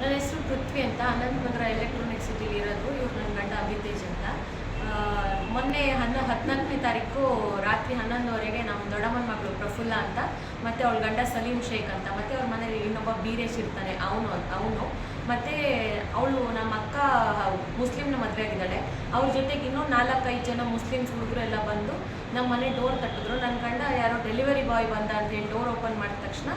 ನನ್ನ ಹೆಸರು ಪೃಥ್ವಿ ಅಂತ, ಅನಂತನಗರ ಎಲೆಕ್ಟ್ರಾನಿಕ್ ಸಿಟಿಲಿ ಇರೋದು. ಇವ್ರು ನನ್ನ ಗಂಡ ಅಭಿತೇಜ್ ಅಂತ. ಮೊನ್ನೆ 14ನೇ ತಾರೀಕು ರಾತ್ರಿ 11:00 ನಮ್ಮ ದೊಡ್ಡಮ್ಮನ ಮಗಳು ಪ್ರಫುಲ್ಲ ಅಂತ, ಮತ್ತು ಅವಳ ಗಂಡ ಸಲೀಂ ಶೇಖ್ ಅಂತ, ಮತ್ತು ಅವ್ರ ಮನೇಲಿ ಇನ್ನೊಬ್ಬ ಬೀರೇಶ್ ಇರ್ತಾನೆ, ಅವನು ಮತ್ತು ಅವಳು ನಮ್ಮ ಅಕ್ಕ ಮುಸ್ಲಿಮ್ನ ಮದುವೆ ಆಗಿದ್ದಾಳೆ. ಅವ್ರ ಜೊತೆಗೆ ಇನ್ನೂ 4-5 ಜನ ಮುಸ್ಲಿಮ್ಸ್ ಹುಡುಗರು ಎಲ್ಲ ಬಂದು ನಮ್ಮ ಮನೆ ಡೋರ್ ತಟ್ಟಿದ್ರು. ನನ್ನ ಗಂಡ ಯಾರೋ ಡೆಲಿವರಿ ಬಾಯ್ ಬಂದ ಅಂತೇಳಿ ಡೋರ್ ಓಪನ್ ಮಾಡಿದ ತಕ್ಷಣ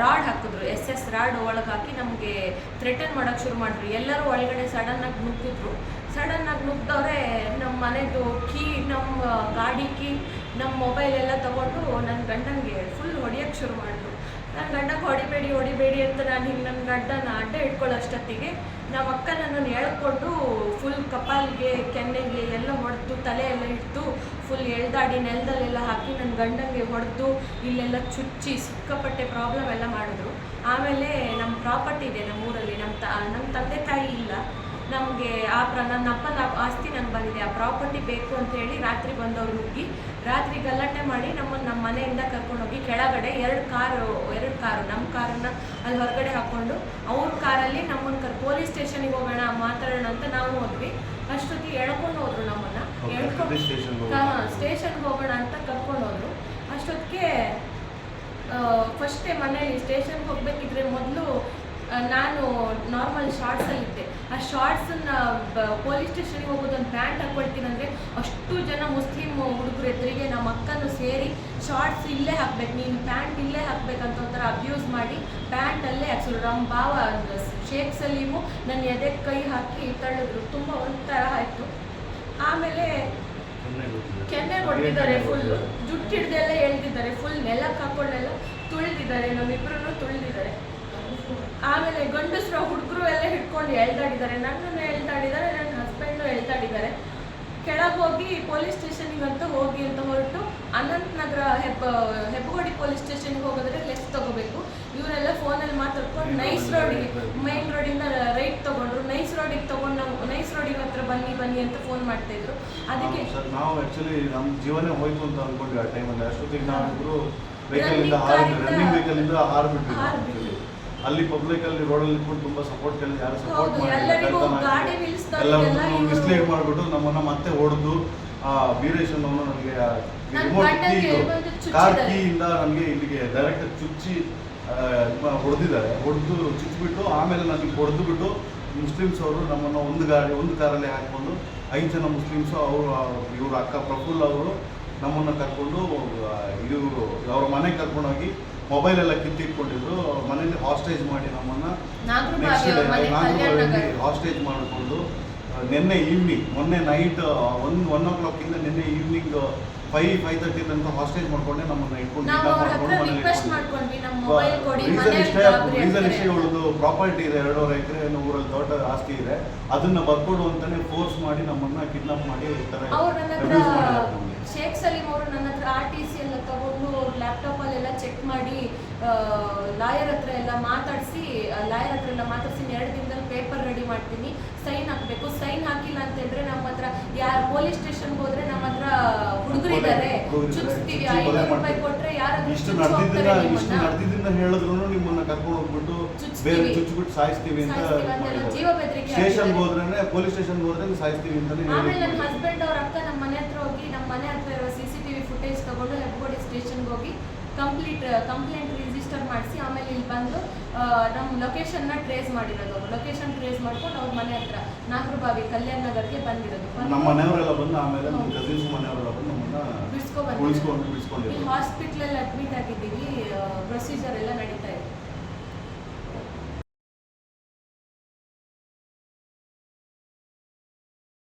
ರಾಡ್ ಹಾಕಿದ್ರು, SS ರಾಡ್ ಒಳಗೆ ಹಾಕಿ ನಮಗೆ ಥ್ರೆಟನ್ ಮಾಡೋಕ್ಕೆ ಶುರು ಮಾಡಿದ್ರು. ಎಲ್ಲರೂ ಒಳಗಡೆ ಸಡನ್ನಾಗಿ ನುಗ್ಗಿದ್ರು. ಸಡನ್ನಾಗಿ ನುಗ್ದವ್ರೆ ನಮ್ಮ ಮನೆದು ಕೀ, ನಮ್ಮ ಗಾಡಿ ಕೀ, ನಮ್ಮ ಮೊಬೈಲ್ ಎಲ್ಲ ತೊಗೊಂಡು ನನ್ನ ಗಂಡನಿಗೆ ಫುಲ್ ಹೊಡಿಯೋಕ್ಕೆ ಶುರು ಮಾಡಿದ್ರು. ನನ್ನ ಗಂಡಗೆ ಹೊಡಿಬೇಡಿ ಅಂತ ನಾನು ಹಿಂಗೆ ನನ್ನ ಗಂಡನ ಅಡ್ಡ ಇಟ್ಕೊಳ್ಳೋಷ್ಟೊತ್ತಿಗೆ ನಮ್ಮ ಅಕ್ಕ ನನ್ನನ್ನು ಎಳ್ಕೊಂಡು ಫುಲ್ ಕಪಾಲಿಗೆ, ಕೆನ್ನೆಗೆ ಎಲ್ಲ ಹೊಡೆದು, ತಲೆ ಎಲ್ಲ ಇಟ್ಟು ಫುಲ್ ಎಳ್ದಾಡಿ ನೆಲದಲ್ಲೆಲ್ಲ ಹಾಕಿ ನನ್ನ ಗಂಡಂಗೆ ಹೊಡೆದು ಇಲ್ಲೆಲ್ಲ ಚುಚ್ಚಿ ಸಿಕ್ಕಾಪಟ್ಟೆ ಪ್ರಾಬ್ಲಮ್ ಎಲ್ಲ ಮಾಡಿದ್ರು. ಆಮೇಲೆ ನಮ್ಮ ಪ್ರಾಪರ್ಟಿ ಇದೆ ನಮ್ಮೂರಲ್ಲಿ, ನಮ್ಮ ತಂದೆ ತಾಯಿ ಇಲ್ಲ, ನಮಗೆ ನನ್ನ ಅಪ್ಪನ ಆಸ್ತಿ ನಂಗೆ ಬಂದಿದೆ, ಆ ಪ್ರಾಪರ್ಟಿ ಬೇಕು ಅಂತೇಳಿ ರಾತ್ರಿ ಬಂದವ್ರು ನುಗ್ಗಿ ರಾತ್ರಿ ಗಲಾಟೆ ಮಾಡಿ ನಮ್ಮ ಮನೆಯಿಂದ ಕರ್ಕೊಂಡೋಗಿ ಕೆಳಗಡೆ 2 ಕಾರು ನಮ್ಮ ಕಾರನ್ನು ಅಲ್ಲಿ ಹೊರಗಡೆ ಹಾಕ್ಕೊಂಡು ಅವ್ರ ಕಾರಲ್ಲಿ ನಮ್ಮನ್ನು ಪೊಲೀಸ್ ಸ್ಟೇಷನಿಗೆ ಹೋಗೋಣ ಮಾತಾಡೋಣ ಅಂತ ನಾವು ಹೋದ್ವಿ. ಅಷ್ಟೊತ್ತಿಗೆ ಎಳ್ಕೊಂಡು ಹೋದ್ರು ನಮ್ಮನ್ನು, ಸ್ಟೇಷನ್ಗೆ ಹೋಗೋಣ ಅಂತ ಕರ್ಕೊಂಡು ಹೋದ್ರು. ಅಷ್ಟೊತ್ತಿಗೆ ಫಸ್ಟೇ ಮನೇಲಿ ಸ್ಟೇಷನ್ಗೆ ಹೋಗ್ಬೇಕಿದ್ರೆ ಮೊದಲು ನಾನು ನಾರ್ಮಲ್ ಶಾರ್ಟ್ಸಲ್ಲಿದ್ದೆ. ಆ ಶಾರ್ಟ್ಸನ್ನು ಪೊಲೀಸ್ ಸ್ಟೇಷನ್ಗೆ ಹೋಗೋದೊಂದು ಪ್ಯಾಂಟ್ ಹಾಕ್ಕೊಳ್ತೀನಿ ಅಂದರೆ ಅಷ್ಟು ಜನ ಮುಸ್ಲಿಮ್ ಹುಡುಗರು ಎದುರಿಗೆ ನಮ್ಮ ಅಕ್ಕನೂ ಸೇರಿ ಶಾರ್ಟ್ಸ್ ಇಲ್ಲೇ ಹಾಕ್ಬೇಕು, ನೀನು ಪ್ಯಾಂಟ್ ಇಲ್ಲೇ ಹಾಕ್ಬೇಕಂತ ಒಂಥರ ಅಬ್ಯೂಸ್ ಮಾಡಿ ಪ್ಯಾಂಟಲ್ಲೇ ಹಾಕ್ಸಿದ್ರು. ನಮ್ಮ ಭಾವ ಶೇಖ್ ಸಲೀಮು ನನ್ನ ಎದೆಗೆ ಕೈ ಹಾಕಿ ತಳ್ಳಿದ್ರು. ತುಂಬ ಒಂಥರ ಆಯಿತು. ಆಮೇಲೆ ಕೆನ್ನೆ ಹೊಡೆದಿದ್ದಾರೆ, ಫುಲ್ ಜುಟ್ಟು ಹಿಡ್ದೆಲ್ಲ ಎಳ್ದಿದ್ದಾರೆ, ಫುಲ್ ನೆಲಕ್ಕೆ ಹಾಕೊಂಡೆಲ್ಲ ತುಳಿದಿದ್ದಾರೆ, ನಮ್ಮಿಬ್ಬರೂ ತುಳಿದಿದ್ದಾರೆ. ಆಮೇಲೆ ಗಂಡಸರು ಹುಡುಗರು ಎಲ್ಲ ಹಿಡ್ಕೊಂಡು ಎಳ್ದಾಡಿದ್ದಾರೆ, ನನ್ನನ್ನು ಎಳ್ದಾಡಿದ್ದಾರೆ, ನನ್ನ ಹಸ್ಬೆಂಡು ಎಳ್ದಾಡಿದ್ದಾರೆ. ಕೆಳಗೆ ಹೋಗಿ ಪೊಲೀಸ್ ಸ್ಟೇಷನಿಗೆ ಅಂತ ಹೋಗಿ ಅಂತ ಹೊರಟು ಅನಂತನಗರ ಹೆಬ್ಬಗೋಡಿ ಪೊಲೀಸ್ ಸ್ಟೇಷನ್ಗೆ ಹೋಗೋದ್ರೆ ಲೆಫ್ಟ್ ತೊಗೋಬೇಕು. ಇವರೆಲ್ಲ ಫೋನಲ್ಲಿ ಮಾತಾಡ್ಕೊಂಡು ನೈಸ್ ರೋಡಿಗೆ, ಮೈನ್ ರೋಡಿಂದ ರೈಟ್ ತೊಗೊಂಡ್ರು. ನೈಸ್ ರೋಡಿಗೆ ತೊಗೊಂಡು ನಾವು ನೈಸ್ ರೋಡಿಗೆ ಹತ್ರ ಬನ್ನಿ ಅಂತ ಫೋನ್ ಮಾಡ್ತಾಯಿದ್ರು. ಅದಕ್ಕೆ ನಾವು ಆ್ಯಕ್ಚುಲಿ ನಮ್ಮ ಜೀವನ ಹೋಯ್ತು ಅಂತ ಅಂದ್ಕೊಂಡ್ವಿ ಆ ಟೈಮಲ್ಲಿ. ಅಷ್ಟೊತ್ತಿಗೆ ನಾವು ರನ್ನಿಂಗ್ ವೆಹಿಕಲಿಂದ ಹಾರ್ಬಿಟ್ಟಿದ್ವಿ. ಅಲ್ಲಿ ಪಬ್ಲಿಕಲ್ಲಿ ರೋಡಲ್ಲಿ ಇಟ್ಕೊಂಡು ತುಂಬ ಸಪೋರ್ಟ್ ಕೇಳಿದ್ರು, ಯಾರು ಸಪೋರ್ಟ್ ಎಲ್ಲರೂ ಮಿಸ್ಲೀಡ್ ಮಾಡಿಬಿಟ್ಟು ನಮ್ಮನ್ನು ಮತ್ತೆ ಹೊಡೆದು ವೀರೇಶ್ ಅನ್ನೋನು ನನಗೆ ಕಾರ್ ಕೀಯಿಂದ ನನಗೆ ಇಲ್ಲಿಗೆ ಡೈರೆಕ್ಟಾಗಿ ಚುಚ್ಚಿ ಹೊಡೆದಿದ್ದಾರೆ. ಹೊಡೆದು ಚುಚ್ಚಿಬಿಟ್ಟು ಆಮೇಲೆ ನನಗೆ ಹೊಡೆದುಬಿಟ್ಟು ಮುಸ್ಲಿಮ್ಸ್ ಅವರು ನಮ್ಮನ್ನು ಒಂದು ಕಾರಲ್ಲಿ ಹಾಕ್ಕೊಂಡು 5 ಜನ ಮುಸ್ಲಿಮ್ಸು ಇವ್ರ ಅಕ್ಕ ಪ್ರಫುಲ್ ಅವರು ನಮ್ಮನ್ನು ಕರ್ಕೊಂಡು ಅವ್ರ ಮನೆಗೆ ಕರ್ಕೊಂಡೋಗಿ ಮೊಬೈಲ್ ಎಲ್ಲ ಕಿತ್ತಿಟ್ಕೊಂಡಿದ್ರು. ಮನೇಲಿ ಹಾಸ್ಟೇಜ್ ಮಾಡಿ ನಮ್ಮನ್ನು ನೆಕ್ಸ್ಟ್ ಡೇ ನಾಗರೂರಲ್ಲಿ ಹಾಸ್ಟೇಜ್ ಮಾಡಿಕೊಂಡು ಮೊನ್ನೆ ನೈಟ್ 1 o'clock ನಿನ್ನೆ ಈವ್ನಿಂಗ್ 5:30 ತನಕ ಹಾಸ್ಟೇಜ್ ಮಾಡ್ಕೊಂಡೆ ನಮ್ಮನ್ನು ಇಟ್ಕೊಂಡು ರೀಸನ್ ಇಷ್ಟೇ ಉಳಿದು ಪ್ರಾಪರ್ಟಿ ಇದೆ, 2.5 ಎಕರೆ ಊರಲ್ಲಿ ದೊಡ್ಡ ಆಸ್ತಿ ಇದೆ, ಅದನ್ನ ಬರ್ಕೊಡು ಅಂತಾನೆ ಫೋರ್ಸ್ ಮಾಡಿ ನಮ್ಮನ್ನ ಕಿಡ್ನಾಪ್ ಮಾಡಿ ಈ ತರ ಅಬ್ಯೂಸ್ ಮಾಡಿದ್ದಾರೆ. ಶೇಖ್ ಸಲೀಂ ಅವರು ನನ್ನ ಹತ್ರ RTC ಎಲ್ಲ ತಗೊಂಡು ಲ್ಯಾಪ್ಟಾಪಲ್ಲೆಲ್ಲ ಚೆಕ್ ಮಾಡಿ ಲಾಯರ್ ಹತ್ರ ಎಲ್ಲ ಮಾತಾಡಿಸಿ 2 ದಿನದಲ್ಲಿ ಪೇಪರ್ ರೆಡಿ ಮಾಡ್ತೀನಿ, ಸೈನ್ ಹಾಕಬೇಕು, ಸೈನ್ ಹಾಕಿಲ್ಲ ಅಂತ ಹೇಳಿದ್ರೆ ನಮ್ಮ ಹತ್ರ ಯಾರು ಪೊಲೀಸ್ ಸ್ಟೇಷನ್ಗೆ ಹೋದ್ರೆ ನಮ್ಮ ಹತ್ರ ಹುಡುಗರಿದ್ದಾರೆ, ಚುಚ್ತೀವಿ, 500 ರೂಪಾಯಿ ಕೊಟ್ರೆ ಯಾರಾದ್ರೂ ಇಷ್ಟು ನಡೆದಿದ್ದನ್ನ ಹೇಳಿದ್ರು ನಿಮ್ಮನ್ನ ಕರ್ಕೊಂಡು ಹೋಗ್ಬಿಟ್ಟು ಬೇರೆ ಚುಚ್ಚಿಬಿಟ್ಟು ಸಾಯಿಸ್ತೀವಿ ಅಂತ ಜೀವ ಬೆದರಿಕೆ. ಸ್ಟೇಷನ್ಗೆ ಹೋದ್ರೆ ಪೊಲೀಸ್ ಸ್ಟೇಷನ್ಗೆ ಹೋದ್ರೆ ಸಾಯಿಸ್ತೀವಿ ಅಂತಾನೆ. ಆಮೇಲೆ ನನ್ನ ಹಸ್ಬೆಂಡ್ ಅವ್ರ ಅಕ್ಕ ನಮ್ಮ ಮನೆ ಹತ್ರ ಹೋಗಿ ನಮ್ಮ ಮನೆ ಹತ್ರ ಇರೋ CCTV ಫುಟೇಜ್ ತಗೊಂಡು ಹೆಬ್ಬಗೋಡಿ ಸ್ಟೇಷನ್ಗೆ ಹೋಗಿ ಕಂಪ್ಲೇಂಟ್ ರಿಜಿಸ್ಟರ್ ಮಾಡಿಸಿ ಆಮೇಲೆ ಇಲ್ಲಿ ಬಂದು ನಮ್ಮ ಲೊಕೇಶನ್ನ ಟ್ರೇಸ್ ಮಾಡಿರೋದು. ಲೊಕೇಶನ್ ಟ್ರೇಸ್ ಮಾಡ್ಕೊಂಡು ಅವ್ರ ಮನೆ ಹತ್ರ ನಾಗರಬಾವಿ ಕಲ್ಯಾಣ ನಗರ್ಗೆ ಬಂದಿರೋದು. ನಮ್ಮ ಮನೆಯವರೆಲ್ಲ ಬಂದು ಆಮೇಲೆ ನಮ್ಮ ಕಸಿನ್ಸ್ ಮನೆಯವರೆಲ್ಲ ಬಂದು ನಮ್ಮನ್ನ ಬಿಡಿಸ್ಕೊಂಡು ಹಾಸ್ಪಿಟ್ಲಲ್ಲಿ ಅಡ್ಮಿಟ್ ಆಗಿದ್ದೀವಿ, ಪ್ರೊಸೀಜರ್ ಎಲ್ಲ ನಡೀತಾ ಇದೆ.